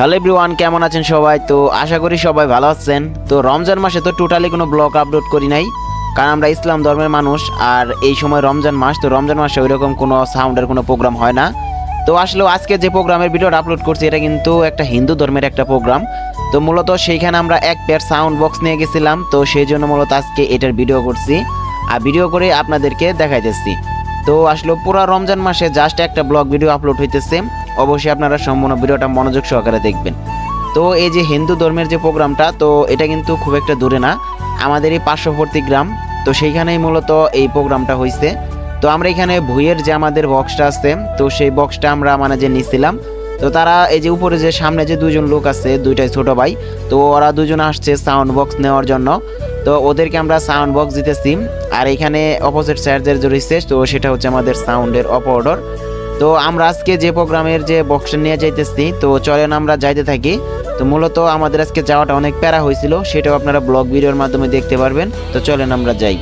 Hello everyone, কেমন আছেন সবাই? তো আশা করি সবাই ভালো আছেন। তো রমজান মাসে তো টোটালি কোনো ব্লগ আপলোড করি নাই, কারণ আমরা ইসলাম ধর্মের মানুষ। আর এই সময় রমজান মাস, তো রমজান মাসে ওইরকম কোনো সাউন্ডের কোনো প্রোগ্রাম হয় না। তো আসলে আজকে যে প্রোগ্রামের ভিডিওটা আপলোড করছি এটা কিন্তু একটা হিন্দু ধর্মের একটা প্রোগ্রাম। তো মূলত সেইখানে আমরা এক পেয়ার সাউন্ড বক্স নিয়ে গেছিলাম, তো সেই জন্য মূলত আজকে এটার ভিডিও করছি আর ভিডিও করে আপনাদেরকে দেখাইতেছি। তো আসলে পুরো রমজান মাসে জাস্ট একটা ব্লগ ভিডিও আপলোড হইতেছে, অবশ্যই আপনারা সম্পূর্ণ ভিডিওটা মনোযোগ সহকারে দেখবেন। তো এই যে হিন্দু ধর্মের যে প্রোগ্রামটা, তো এটা কিন্তু খুব একটা দূরে না, আমাদেরই পার্শ্ববর্তী গ্রাম। তো সেইখানেই মূলত এই প্রোগ্রামটা হয়েছে। তো আমরা এখানে ভুইয়ের যে আমাদের বক্সটা আছে, তো সেই বক্সটা আমরা যে নিছিলাম। তো তারা এই যে উপরে যে সামনে যে দুজন লোক আছে, দুইটাই ছোট ভাই, তো ওরা দুজন আসছে সাউন্ড বক্স নেওয়ার জন্য। তো ওদেরকে আমরা সাউন্ড বক্স দিতেছি। আর এখানে অপোজিট সাইডের যে রিসেস, তো সেটা হচ্ছে আমাদের সাউন্ডের অপারেটর। তো আমরা আজকে যে প্রোগ্রামের যে বক্সটা নিয়ে যাইতেছি, তো চলেন আমরা যাইতে থাকি। তো মূলত আমাদের আজকে যাওয়াটা অনেক প্যারা হয়েছিল, সেটাও আপনারা ব্লগ ভিডিওর মাধ্যমে দেখতে পারবেন। তো চলেন আমরা যাই।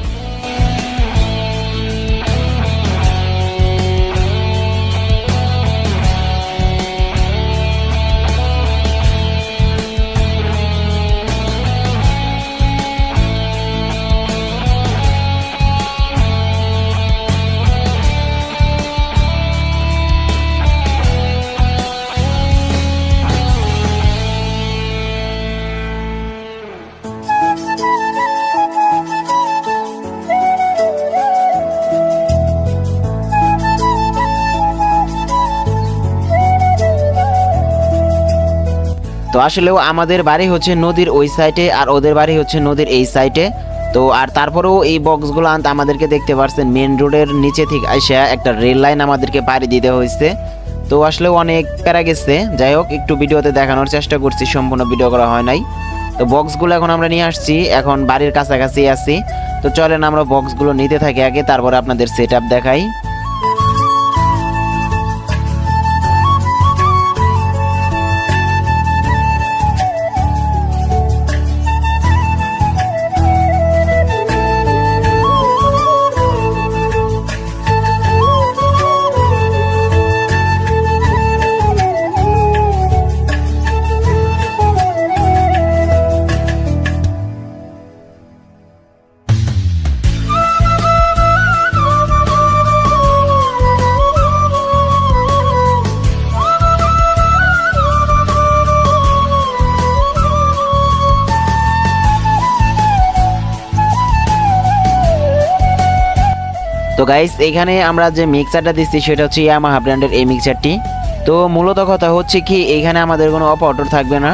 তো আসলেও আমাদের বাড়ি হচ্ছে নদীর ওই সাইডে, আর ওদের বাড়ি হচ্ছে নদীর এই সাইডে। তো আর তারপরেও এই বক্সগুলো আনতে আমাদেরকে দেখতে পারছেন মেন রোডের নিচে থেকে আসা একটা রেল লাইন আমাদেরকে পাড়ি দিতে হয়েছে। তো আসলেও অনেক প্যারা গেছে। যাই হোক, একটু ভিডিওতে দেখানোর চেষ্টা করছি, সম্পূর্ণ ভিডিও করা হয় নাই। তো বক্সগুলো এখন আমরা নিয়ে আসছি, এখন বাড়ির কাছাকাছি আছি। তো চলেন আমরা বক্সগুলো নিতে থাকি আগে, তারপরে আপনাদের সেট আপ দেখাই। তো গাইস, এখানে আমরা যে মিক্সারটা দিচ্ছি সেটা হচ্ছে ইয়ামাহা ব্র্যান্ডের এই মিক্সারটি। তো মূলত কথা হচ্ছে কি, এইখানে আমাদের কোনো অপারেটর থাকবে না।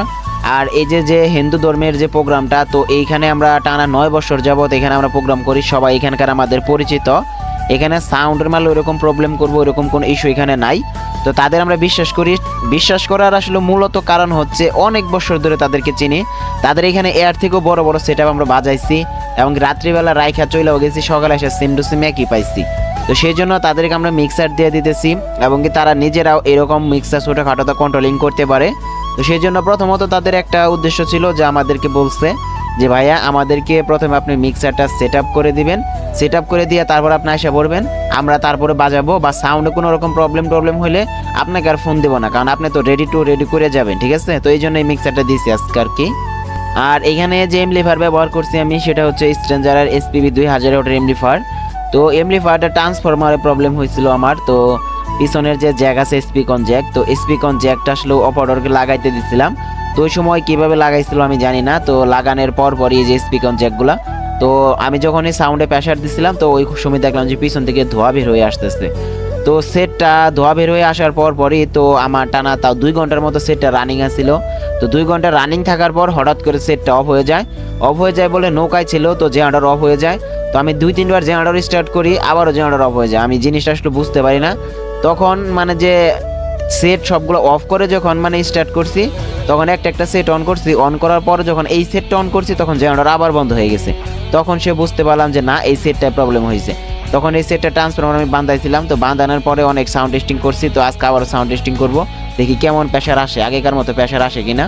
আর এই যে হিন্দু ধর্মের যে প্রোগ্রামটা, তো এইখানে আমরা টানা 9 বছর যাবত এখানে আমরা প্রোগ্রাম করি, সবাই এখানকার আমাদের পরিচিত। এখানে সাউন্ডের মাল ওইরকম প্রবলেম করবো ওইরকম কোনো ইস্যু এখানে নাই। তো তাদের আমরা বিশ্বাস করি। বিশ্বাস করার আসলে মূলত কারণ হচ্ছে অনেক বছর ধরে তাদেরকে চিনি। তাদের এখানে এয়ার থেকেও বড় বড় সেট আপ আমরা বাজাইছি, এবং রাত্রিবেলা রাইখা চইলেও গেছি, সকালে এসে সেম টু সেম একই পাইছি। তো সেই জন্য তাদেরকে আমরা মিক্সার দিয়ে দিতেছি, এবং কি তারা নিজেরাও এরকম মিক্সার ছোটোখাটোতে কন্ট্রোলিং করতে পারে। তো সেই জন্য প্রথমত তাদের একটা উদ্দেশ্য ছিল যে আমাদেরকে বলছে যে ভাইয়া, আমাদেরকে প্রথমে আপনি মিক্সারটা সেট আপ করে দিবেন, সেট আপ করে দিয়ে তারপর আপনি এসে পড়বেন, আমরা তারপরে বাজাবো। বা সাউন্ডে কোনো রকম প্রবলেম হলে আপনাকে আর ফোন দেবো না, কারণ আপনি তো রেডি করে যাবেন, ঠিক আছে? তো এই জন্য এই মিক্সারটা দিয়েছি আজকে আর কি। আর এখানে যে এমপ্লিফায়ার ব্যবহার করছি আমি, সেটা হচ্ছে স্ট্রেঞ্জারের এসপিবি 2000 ওয়াটের এমপ্লিফায়ার। তো এমপ্লিফায়ারটা ট্রান্সফরমারের প্রবলেম হয়েছিল আমার। তো পিছনের যে জ্যাক আছে স্পিকন জ্যাক, তো স্পিকন জ্যাকটা আসলে অপারেটরকে লাগাইতে দিছিলাম। তো ওই সময় কিভাবে লাগাইছিল আমি জানি না। তো লাগানোর পরই যে স্পিকন জ্যাকগুলা, তো আমি যখনই সাউন্ডে প্রেসার দিছিলাম, তো ওই সময় দেখলাম যে পিছন থেকে ধোঁয়া বের হয়ে আসতেছে। তো সেটটা ধোঁয়া বের হয়ে আসার পরই তো আমার টানা তাও 2 ঘন্টার মতো সেটটা রানিং আছিল। তো 2 ঘন্টা রানিং থাকার পর হঠাৎ করে সেটটা অফ হয়ে যায় বলে নৌকায় ছিল, তো জেনারেটর অফ হয়ে যায়। তো আমি 2-3 বার জেনারেটর স্টার্ট করি, আবারও জেনারেটর অফ হয়ে যায়। আমি জিনিসটা আসলে বুঝতে পারি না। তখন যে সেট সবগুলো অফ করে যখন স্টার্ট করছি, তখন একটা সেট অন করছি, অন করার পর যখন এই সেটটা অন করছি, তখন জেনারেটর আবার বন্ধ হয়ে গেছে। তখন সে বুঝতে পারলাম যে না, এই সেটটায় প্রবলেম হয়েছে। তখন এই সেটটা ট্রান্সফরমার আমি বাঁধাইছিলাম। তো বাঁধানোর পরে অনেক সাউন্ড টেস্টিং করছি। তো আজকে আবার সাউন্ড টেস্টিং করবো, দেখি কেমন প্রেশার আসে, আগেকার মতো প্রেশার আসে কিনা।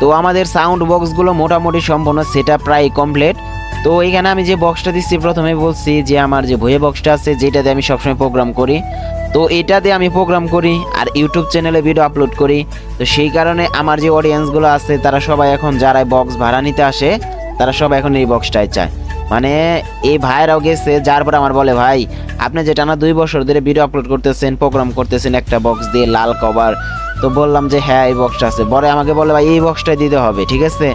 তো আমাদের সাউন্ড বক্সগুলো মোটামুটি সম্পূর্ণ সেটআপ প্রায় কমপ্লিট। তো এখানে আমি যে বক্সটা দিচ্ছি প্রথমে বলছি যে আমার যে ভয়ে বক্সটা আছে যেটাতে আমি সবসময় প্রোগ্রাম করি, তো এটাতে আমি প্রোগ্রাম করি আর ইউটিউব চ্যানেলে ভিডিও আপলোড করি। তো সেই কারণে আমার যে অডিয়েন্সগুলো আছে তারা সবাই এখন যারা বক্স ভাড়া নিতে আসে তারা সবাই এখন এই বক্সটাই চায়। মানে এই ভাইরাও গেছে, যার পর আমার বলে ভাই আপনি যে টানা 2 বছর ধরে ভিডিও আপলোড করতেছেন প্রোগ্রাম করতেছেন একটা বক্স দিয়ে লাল কভার, তো বললাম যে হ্যাঁ এই বক্সটা আছে, পরে আমাকে বলে ভাই এই বক্সটাই দিতে হবে, ঠিক আছে।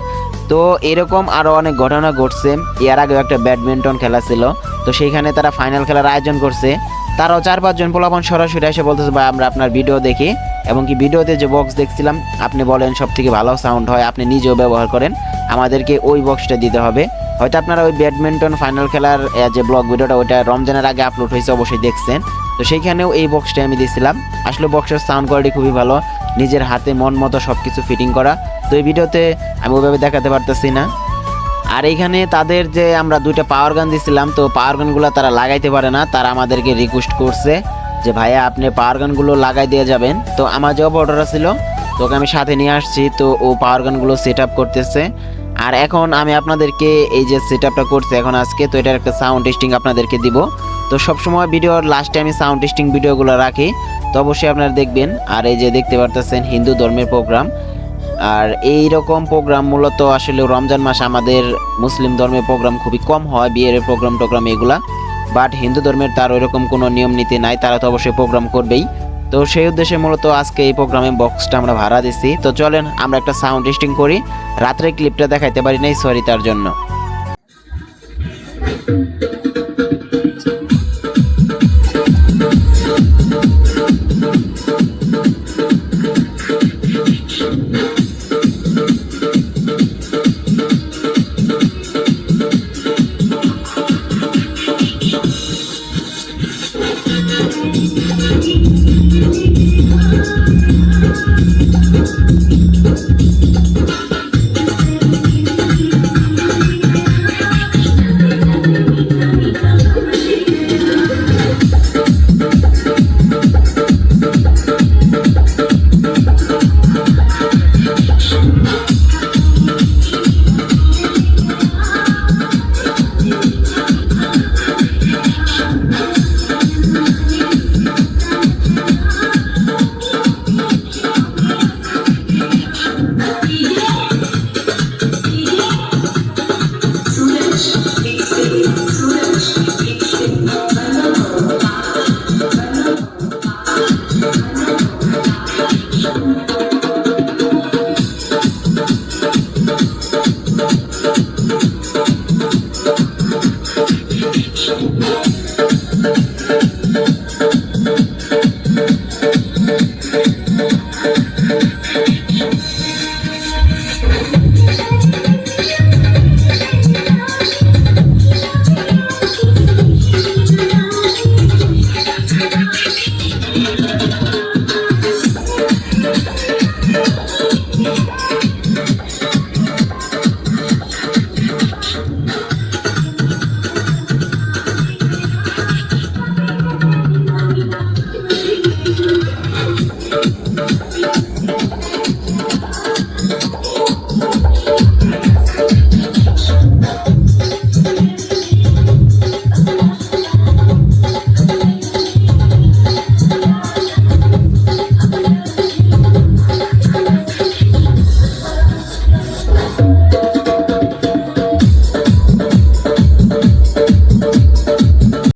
তো এরকম আরও অনেক ঘটনা ঘটছে। এর আগেও একটা ব্যাডমিন্টন খেলা ছিল, তো সেইখানে তারা ফাইনাল খেলার আয়োজন করছে, তারাও 4-5 জন পোলাপান সরাসরি এসে বলতেছে ভাই আমরা আপনার ভিডিও দেখি, এবং কি ভিডিওতে যে বক্স দেখছিলাম আপনি বলেন সব থেকে ভালো সাউন্ড হয়, আপনি নিজেও ব্যবহার করেন, আমাদেরকে ওই বক্সটা দিতে হবে। হয়তো আপনারা ওই ব্যাডমিন্টন ফাইনাল খেলার যে ব্লগ ভিডিওটা ওইটা রমজানের আগে আপলোড হয়েছে অবশ্যই দেখছেন, তো সেইখানেও এই বক্সটা আমি দিয়েছিলাম। আসলে বক্সের সাউন্ড কোয়ালিটি খুবই ভালো, নিজের হাতে মন মতো সব কিছু ফিটিং করা। তো এই ভিডিওতে আমি ওইভাবে দেখাতে পারতেছি না। আর এইখানে তাদের যে আমরা 2টা পাওয়ার গান দিছিলাম, তো পাওয়ার গানগুলো তারা লাগাইতে পারে না, তারা আমাদেরকে রিকোয়েস্ট করছে যে ভাইয়া আপনি পাওয়ার গানগুলো লাগাই দিয়ে যাবেন। তো আমার যে অপারেটর ছিল তোকে আমি সাথে নিয়ে আসছি, তো ও পাওয়ার গানগুলো সেট আপ করতেছে। আর এখন আমি আপনাদেরকে এই যে সেট আপটা করছি এখন আজকে, তো এটার একটা সাউন্ড টেস্টিং আপনাদেরকে দিব। তো সবসময় ভিডিওর লাস্টে আমি সাউন্ড টেস্টিং ভিডিওগুলো রাখি, তো অবশ্যই আপনারা দেখবেন। আর এই যে দেখতে পারতেছেন হিন্দু ধর্মের প্রোগ্রাম, আর এই রকম প্রোগ্রাম মূলত আসলে রমজান মাস আমাদের মুসলিম ধর্মের প্রোগ্রাম খুবই কম হয়, বিয়ের প্রোগ্রাম এগুলা। বাট হিন্দু ধর্মের তার ওইরকম কোনো নিয়ম নীতি নাই, তারা তো অবশ্যই প্রোগ্রাম করবেই। তো সেই উদ্দেশ্যে মূলত আজকে এই প্রোগ্রামে বক্সটা আমরা ভাড়া দিছি। তো চলেন আমরা একটা সাউন্ড টেস্টিং করি, রাত্রে ক্লিপটা দেখাইতে পারি নাই, সরি তার জন্য।